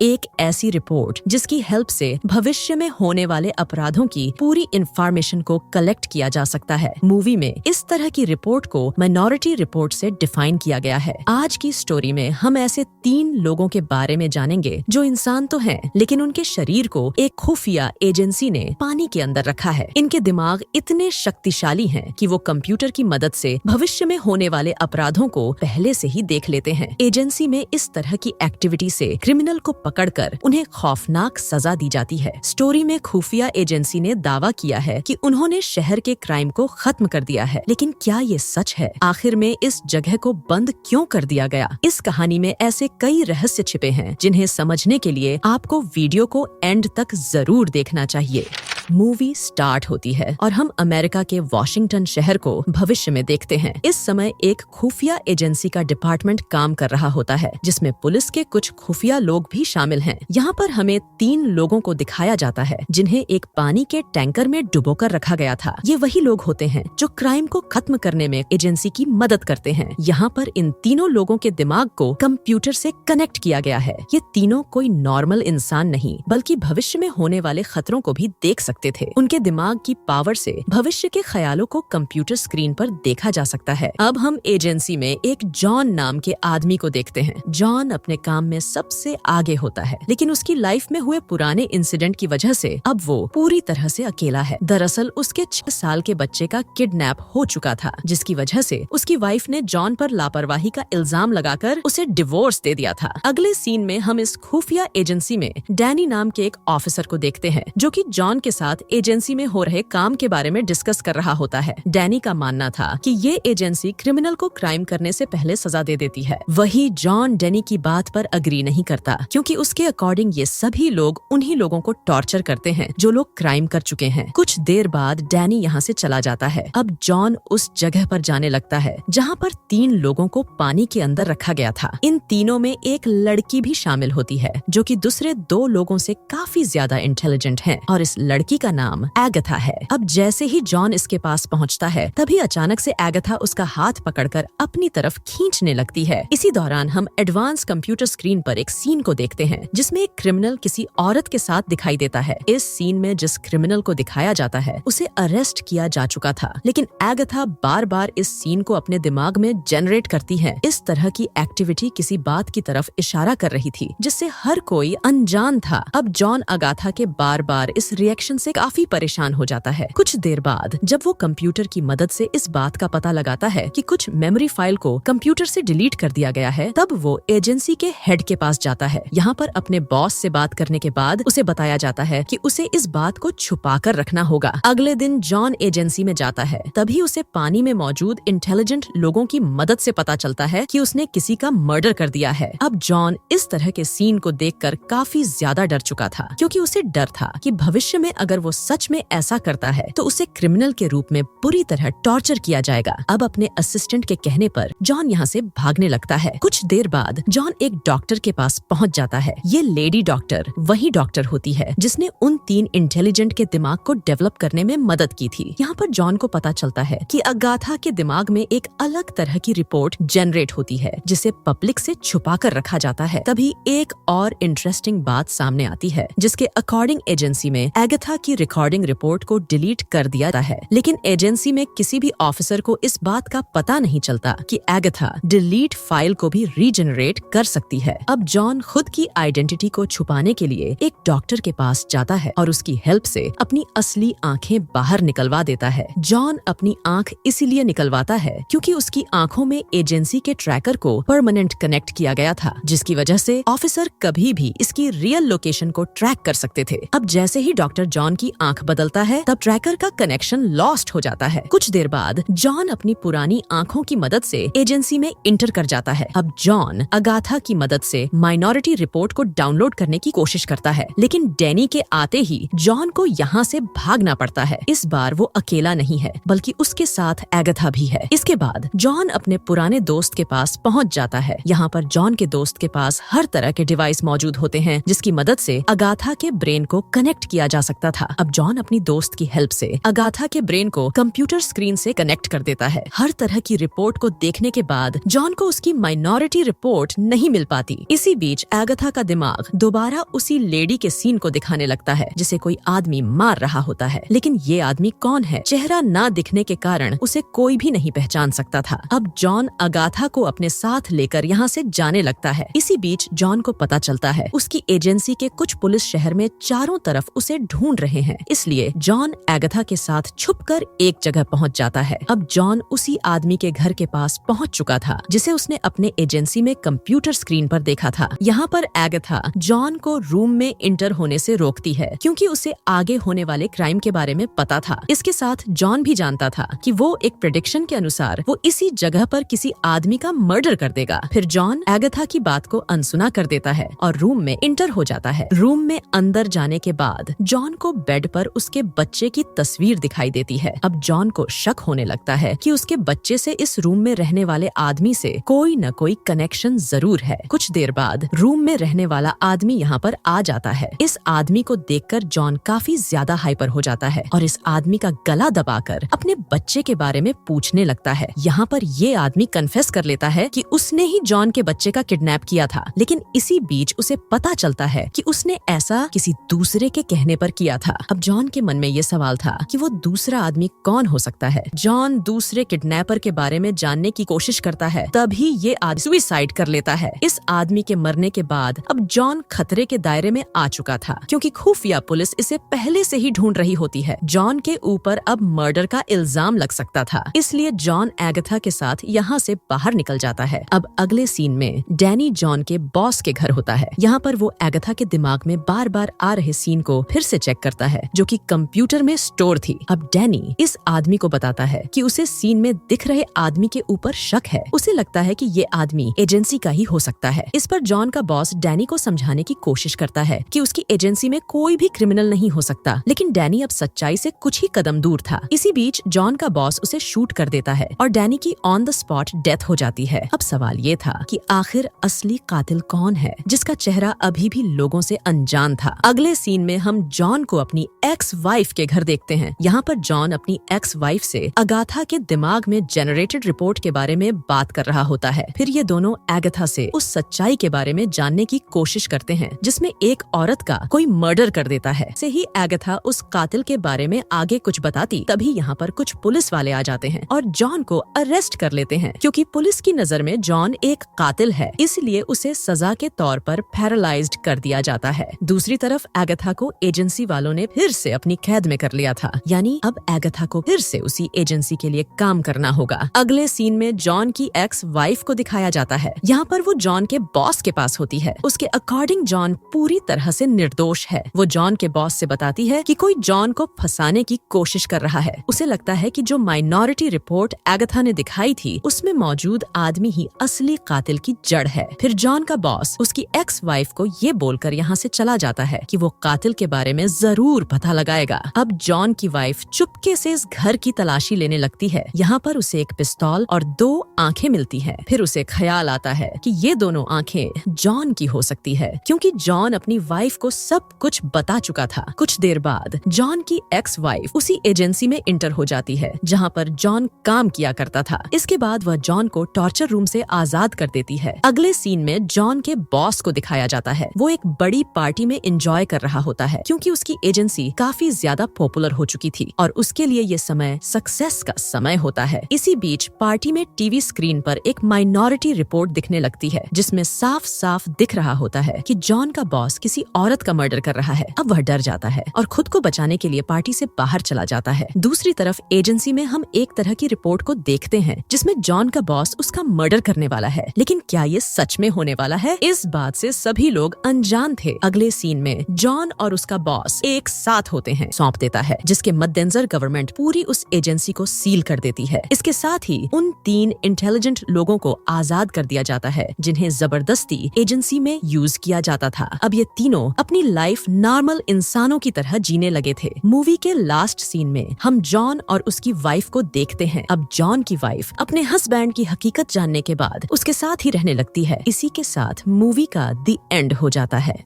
एक ऐसी रिपोर्ट जिसकी हेल्प से भविष्य में होने वाले अपराधों की पूरी इंफॉर्मेशन को कलेक्ट किया जा सकता है। मूवी में इस तरह की रिपोर्ट को माइनॉरिटी रिपोर्ट से डिफाइन किया गया है। आज की स्टोरी में हम ऐसे 3 लोगों के बारे में जानेंगे जो इंसान तो हैं, लेकिन उनके शरीर को एक खुफिया एजेंसी ने पानी के अंदर रखा है। इनके दिमाग इतने शक्तिशाली हैं कि वो कंप्यूटर की मदद से भविष्य में होने वाले अपराधों को पहले से ही देख लेते हैं। एजेंसी में इस तरह की एक्टिविटी से क्रिमिनल को पकड़कर उन्हें खौफनाक सजा दी जाती है। स्टोरी में खुफिया एजेंसी ने दावा किया है कि उन्होंने शहर के क्राइम को खत्म कर दिया है, लेकिन क्या ये सच है? आखिर में इस जगह को बंद क्यों कर दिया गया? इस कहानी में ऐसे कई रहस्य छिपे हैं जिन्हें समझने के लिए आपको वीडियो को एंड तक जरूर देखना चाहिए। मूवी स्टार्ट होती है और हम अमेरिका के वॉशिंगटन शहर को भविष्य में देखते हैं। इस समय एक खुफिया एजेंसी का डिपार्टमेंट काम कर रहा होता है, जिसमें पुलिस के कुछ खुफिया लोग भी शामिल हैं। यहाँ पर हमें 3 लोगों को दिखाया जाता है जिन्हें एक पानी के टैंकर में डुबोकर रखा गया था। ये वही लोग होते हैं जो क्राइम को खत्म करने में एजेंसी की मदद करते हैं। यहाँ पर इन तीनों लोगों के दिमाग को कंप्यूटर से कनेक्ट किया गया है। ये तीनों कोई नॉर्मल इंसान नहीं, बल्कि भविष्य में होने वाले खतरों को भी देख सकते थे। उनके दिमाग की पावर से भविष्य के ख्यालों को कंप्यूटर स्क्रीन पर देखा जा सकता है। अब हम एजेंसी में एक जॉन नाम के आदमी को देखते हैं। जॉन अपने काम में सबसे आगे होता है, लेकिन उसकी लाइफ में हुए पुराने इंसिडेंट की वजह से अब वो पूरी तरह से अकेला है। दरअसल उसके 6 साल के बच्चे का किडनैप हो चुका था, जिसकी वजह से उसकी वाइफ ने जॉन पर लापरवाही का इल्जाम लगाकर उसे डिवोर्स दे दिया था। अगले सीन में हम इस खुफिया एजेंसी में डैनी नाम के एक ऑफिसर को देखते हैं, जो कि जॉन के साथ एजेंसी में हो रहे काम के बारे में डिस्कस कर रहा होता है। डैनी का मानना था कि ये एजेंसी क्रिमिनल को क्राइम करने से पहले सजा दे देती है। वही जॉन डैनी की बात पर अग्री नहीं करता, क्योंकि उसके अकॉर्डिंग ये सभी लोग उन्हीं लोगों को टॉर्चर करते हैं जो लोग क्राइम कर चुके हैं। कुछ देर बाद डैनी यहाँ से चला जाता है। अब जॉन उस जगह पर जाने लगता है जहाँ पर 3 लोगों को पानी के अंदर रखा गया था। इन तीनों में एक लड़की भी शामिल होती है, जो कि दूसरे 2 लोगों से काफी ज्यादा इंटेलिजेंट है, और इस लड़की का नाम एगाथा है। अब जैसे ही जॉन इसके पास पहुंचता है, तभी अचानक से एगाथा उसका हाथ पकड़कर अपनी तरफ खींचने लगती है। इसी दौरान हम एडवांस कंप्यूटर स्क्रीन पर एक सीन को देखते हैं जिसमें एक क्रिमिनल किसी औरत के साथ दिखाई देता है। इस सीन में जिस क्रिमिनल को दिखाया जाता है उसे अरेस्ट किया जा चुका था, लेकिन एगाथा बार बार इस सीन को अपने दिमाग में जनरेट करती है। इस तरह की एक्टिविटी किसी बात की तरफ इशारा कर रही थी जिससे हर कोई अनजान था। अब जॉन अगाथा के बार बार इस रिएक्शन से काफी परेशान हो जाता है। कुछ देर बाद जब वो कंप्यूटर की मदद से इस बात का पता लगाता है कि कुछ मेमोरी फाइल को कंप्यूटर से डिलीट कर दिया गया है, तब वो एजेंसी के हेड के पास जाता है। यहाँ पर अपने बॉस से बात करने के बाद उसे बताया जाता है कि उसे इस बात को छुपा कर रखना होगा। अगले दिन जॉन एजेंसी में जाता है, तभी उसे पानी में मौजूद इंटेलिजेंट लोगों की मदद से पता चलता है कि उसने किसी का मर्डर कर दिया है। अब जॉन इस तरह के सीन को देखकर काफी ज्यादा डर चुका था, क्योंकि उसे डर था कि भविष्य में अगर वो सच में ऐसा करता है तो उसे क्रिमिनल के रूप में बुरी तरह टॉर्चर किया जाएगा। अब अपने असिस्टेंट के कहने पर जॉन यहाँ से भागने लगता है। कुछ देर बाद जॉन एक डॉक्टर के पास पहुँच जाता है। ये लेडी डॉक्टर वही डॉक्टर होती है जिसने उन 3 इंटेलिजेंट के दिमाग को डेवलप करने में मदद की थी। यहाँ पर जॉन को पता चलता है कि अगाथा के दिमाग में एक अलग तरह की रिपोर्ट जनरेट होती है जिसे पब्लिक से छुपा कर रखा जाता है। तभी एक और इंटरेस्टिंग बात सामने आती है, जिसके अकॉर्डिंग एजेंसी में एगाथा की रिकॉर्डिंग रिपोर्ट को डिलीट कर दिया है, लेकिन एजेंसी में किसी भी ऑफिसर को इस बात का पता नहीं चलता कि एगाथा डिलीट फाइल को भी रीजनरेट कर सकती है। अब जॉन खुद की आइडेंटिटी को छुपाने के लिए एक डॉक्टर के पास जाता है और उसकी हेल्प से अपनी असली आंखें बाहर निकलवा देता है। जॉन अपनी आंख इसीलिए निकलवाता है क्योंकि उसकी आंखों में एजेंसी के ट्रैकर को परमानेंट कनेक्ट किया गया था, जिसकी वजह से ऑफिसर कभी भी इसकी रियल लोकेशन को ट्रैक कर सकते थे। अब जैसे ही डॉक्टर जॉन की आंख बदलता है, तब ट्रैकर का कनेक्शन लॉस्ट हो जाता है। कुछ देर बाद जॉन अपनी पुरानी आंखों की मदद से एजेंसी में इंटर कर जाता है। अब जॉन अगाथा की मदद से माइनॉरिटी रिपोर्ट को डाउनलोड करने की कोशिश करता है, लेकिन डैनी के आते ही जॉन को यहाँ से भागना पड़ता है। इस बार वो अकेला नहीं है, बल्कि उसके साथ एगाथा भी है। इसके बाद जॉन अपने पुराने दोस्त के पास पहुँच जाता है। यहाँ पर जॉन के दोस्त के पास हर तरह के डिवाइस मौजूद होते हैं जिसकी मदद से अगाथा के ब्रेन को कनेक्ट किया जा सकता था। अब जॉन अपनी दोस्त की हेल्प से अगाथा के ब्रेन को कंप्यूटर स्क्रीन से कनेक्ट कर देता है। हर तरह की रिपोर्ट को देखने के बाद जॉन को उसकी माइनॉरिटी रिपोर्ट नहीं मिल पाती। इसी बीच अगाथा का दिमाग दोबारा उसी लेडी के सीन को दिखाने लगता है जिसे कोई आदमी मार रहा होता है, लेकिन ये आदमी कौन है? चेहरा ना दिखने के कारण उसे कोई भी नहीं पहचान सकता था। अब जॉन अगाथा को अपने साथ लेकर यहाँ से जाने लगता है। इसी बीच जॉन को पता चलता है उसकी एजेंसी के कुछ पुलिस शहर में चारों तरफ उसे ढूंढ रहे हैं, इसलिए जॉन अगाथा के साथ छुपकर एक जगह पहुंच जाता है। अब जॉन उसी आदमी के घर के पास पहुंच चुका था जिसे उसने अपने एजेंसी में कंप्यूटर स्क्रीन पर देखा था। यहाँ पर अगाथा जॉन को रूम में इंटर होने से रोकती है क्योंकि उसे आगे होने वाले क्राइम के बारे में पता था। इसके साथ जॉन भी जानता था कि वो एक प्रेडिक्शन के अनुसार वो इसी जगह पर किसी आदमी का मर्डर कर देगा। फिर जॉन अगाथा की बात को अनसुना कर देता है और रूम में इंटर हो जाता है। रूम में अंदर जाने के बाद जॉन को बेड पर उसके बच्चे की तस्वीर दिखाई देती है। अब जॉन को शक होने लगता है कि उसके बच्चे से इस रूम में रहने वाले आदमी से कोई न कोई कनेक्शन जरूर है। कुछ देर बाद रूम में रहने वाला आदमी यहाँ पर आ जाता है। इस आदमी को देखकर जॉन काफी ज्यादा हाइपर हो जाता है और इस आदमी का गला दबाकर अपने बच्चे के बारे में पूछने लगता है। यहाँ पर ये आदमी कन्फेस कर लेता है कि उसने ही जॉन के बच्चे का किडनैप किया था, लेकिन इसी बीच उसे पता चलता है कि उसने ऐसा किसी दूसरे के कहने पर किया था। अब जॉन के मन में ये सवाल था कि वो दूसरा आदमी कौन हो सकता है। जॉन दूसरे किडनैपर के बारे में जानने की कोशिश करता है, तभी ये आदमी सुसाइड कर लेता है। इस आदमी के मरने के बाद अब जॉन खतरे के दायरे में आ चुका था क्योंकि खुफिया पुलिस इसे पहले से ही ढूंढ रही होती है। जॉन के ऊपर अब मर्डर का इल्जाम लग सकता था, इसलिए जॉन अगाथा के साथ यहाँ से बाहर निकल जाता है। अब अगले सीन में डैनी जॉन के बॉस के घर होता है। यहाँ पर वो अगाथा के दिमाग में बार बार आ रहे सीन को फिर से चेक करता है जो कि कंप्यूटर में स्टोर थी। अब डैनी इस आदमी को बताता है कि उसे सीन में दिख रहे आदमी के ऊपर शक है। उसे लगता है कि ये आदमी एजेंसी का ही हो सकता है। इस पर जॉन का बॉस डैनी को समझाने की कोशिश करता है कि उसकी एजेंसी में कोई भी क्रिमिनल नहीं हो सकता, लेकिन डैनी अब सच्चाई से कुछ ही कदम दूर था। इसी बीच जॉन का बॉस उसे शूट कर देता है और डैनी की ऑन द स्पॉट डेथ हो जाती है। अब सवाल ये था कि आखिर असली कातिल कौन है जिसका चेहरा अभी भी लोगों से अनजान था। अगले सीन में हम जॉन को अपनी एक्स वाइफ के घर देखते हैं। यहाँ पर जॉन अपनी एक्स वाइफ से अगाथा के दिमाग में जनरेटेड रिपोर्ट के बारे में बात कर रहा होता है। फिर ये दोनों अगाथा से उस सच्चाई के बारे में जानने की कोशिश करते हैं जिसमें एक औरत का कोई मर्डर कर देता है। से ही अगाथा उस कातिल के बारे में आगे कुछ बताती, तभी यहाँ पर कुछ पुलिस वाले आ जाते हैं और जॉन को अरेस्ट कर लेते हैं क्योंकि पुलिस की नजर में जॉन एक कातिल है, इसलिए उसे सजा के तौर पर पैरालाइज्ड कर दिया जाता है। दूसरी तरफ अगाथा को एजेंसी वालों ने फिर से अपनी कैद में कर लिया था, यानी अब अगाथा को फिर से उसी एजेंसी के लिए काम करना होगा। अगले सीन में जॉन की एक्स वाइफ को दिखाया जाता है। यहाँ पर वो जॉन के बॉस के पास होती है। उसके अकॉर्डिंग जॉन पूरी तरह से निर्दोष है। वो जॉन के बॉस से बताती है कि कोई जॉन को फंसाने की कोशिश कर रहा है। उसे लगता है कि जो माइनॉरिटी रिपोर्ट अगाथा ने दिखाई थी उसमें मौजूद आदमी ही असली कातिल की जड़ है। फिर जॉन का बॉस उसकी एक्स वाइफ को ये बोलकर यहाँ से चला जाता है कि वो कातिल के बारे में जरूर पता लगाएगा। अब जॉन की वाइफ चुपके से इस घर की तलाशी लेने लगती है। यहाँ पर उसे एक पिस्तौल और 2 आंखें मिलती हैं। फिर उसे ख्याल आता है कि ये दोनों आंखें जॉन की हो सकती है क्योंकि जॉन अपनी वाइफ को सब कुछ बता चुका था। कुछ देर बाद जॉन की एक्स वाइफ उसी एजेंसी में इंटर हो जाती है जहाँ पर जॉन काम किया करता था। इसके बाद वह जॉन को टॉर्चर रूम से आजाद कर देती है। अगले सीन में जॉन के बॉस को दिखाया जाता है। वो एक बड़ी पार्टी में एंजॉय कर रहा होता है क्योंकि उसकी एजेंसी काफी ज्यादा पॉपुलर हो चुकी थी और उसके लिए ये समय सक्सेस का समय होता है। इसी बीच पार्टी में टीवी स्क्रीन पर एक माइनॉरिटी रिपोर्ट दिखने लगती है जिसमें साफ साफ दिख रहा होता है कि जॉन का बॉस किसी औरत का मर्डर कर रहा है। अब वह डर जाता है और खुद को बचाने के लिए पार्टी से बाहर चला जाता है। दूसरी तरफ एजेंसी में हम एक तरह की रिपोर्ट को देखते हैं जिसमें जॉन का बॉस उसका मर्डर करने वाला है, लेकिन क्या ये सच में होने वाला है? इस बात से सभी लोग अनजान थे। अगले सीन में जॉन और उसका बॉस एक साथ होते हैं, सौंप देता है, जिसके मद्देनजर गवर्नमेंट पूरी उस एजेंसी को सील कर देती है। इसके साथ ही उन 3 इंटेलिजेंट लोगों को आजाद कर दिया जाता है जिन्हें जबरदस्ती एजेंसी में यूज किया जाता था। अब ये तीनों अपनी लाइफ नॉर्मल इंसानों की तरह जीने लगे थे। मूवी के लास्ट सीन में हम जॉन और उसकी वाइफ को देखते हैं। अब जॉन की वाइफ अपने हस्बैंड की हकीकत जानने के बाद उसके साथ ही रहने लगती है। इसी के साथ मूवी का द एंड हो जाता है।